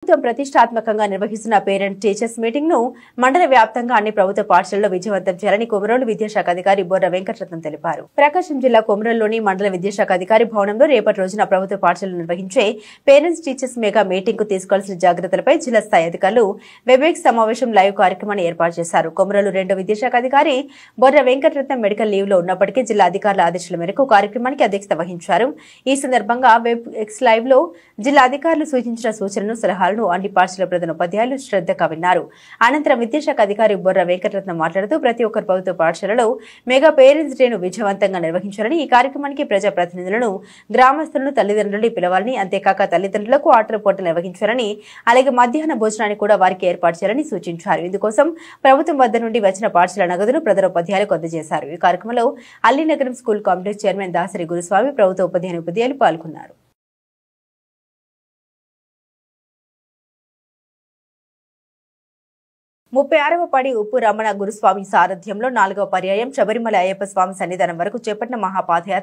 ప్రతిష్టాత్మకంగా నిర్వహిస్తున్న parent teachers meeting ను మండల వ్యాప్తంగా అన్ని ప్రభుత్వ పాఠశాలల్లో విజయవంతం చేయాలని కొమరోలు విద్యాశాఖ అధికారి బొర్ర వెంకటరత్నం తెలిపారు. ప్రకాశం జిల్లా కొమరోలులోని మండల విద్యాశాఖ అధికారి భవనంలో రేపటి రోజున ప్రభుత్వ పాఠశాలలు నిర్వహించే పేరెంట్స్ టీచర్స్ మెగా మీటింగ్ కు తీసుకోవాల్సిన జాగ్రత్తలపై జిల్లా స్థాయి అధికారులు వెబెక్స్ సమావేశం లైవ్ కార్యక్రమాన్ని ఏర్పాటు చేశారు. కొమరోలు రెండో విద్యాశాఖ అధికారి బొర్ర వెంకటరత్నం మెడికల్ లీవ్ లో ఉన్నప్పటికీ జిల్లా అధికారుల ఆదేశాల మేరకు కార్యక్రమానికి అధ్యక్షత వహించారు. ఈ సందర్భంగా వెబెక్స్ లైవ్ లో జిల్లా అధికారులు సూచించిన సూచనలు సలహాలను అన్ని పాఠశాల ప్రధాన ఉపాధ్యాయులు శ్రద్ధగా విన్నారు. అనంతరం విద్యాశాఖ అధికారి బొర్ర వెంకటరత్నం మాట్లాడుతూ ప్రతి ఒక్కరు ప్రభుత్వ పాఠశాలలో మెగా పేరెంట్స్ డేను విజయవంతంగా నిర్వహించాలని, ఈ కార్యక్రమానికి ప్రజాప్రతినిధులను, గ్రామస్తులను, తల్లిదండ్రులను పిలవాలని, అంతేకాక తల్లిదండ్రులకు ఆటల పోటీలు నిర్వహించాలని, అలాగే మధ్యాహ్న భోజనాన్ని కూడా వారికి ఏర్పాటు చేయాలని సూచించారు. ఇందుకోసం ప్రభుత్వం వద్ద నుండి వచ్చిన పాఠశాల నగదును ప్రధానోపాధ్యాయులకు అందజేశారు. ఈ కార్యక్రమంలో Allinagaram school complex chairman Dasari Guruswamy, ప్రభుత్వ ఉపాధ్యాయులు పాల్గొన్నారు. 36వ పడి ఉప్పు రమణ గురుస్వామి సారథ్యంలో 4వ పర్యాయం శబరిమల అయ్యప్ప స్వామి సన్నిధానం వరకు చేపట్టిన మహాపాదయాత్ర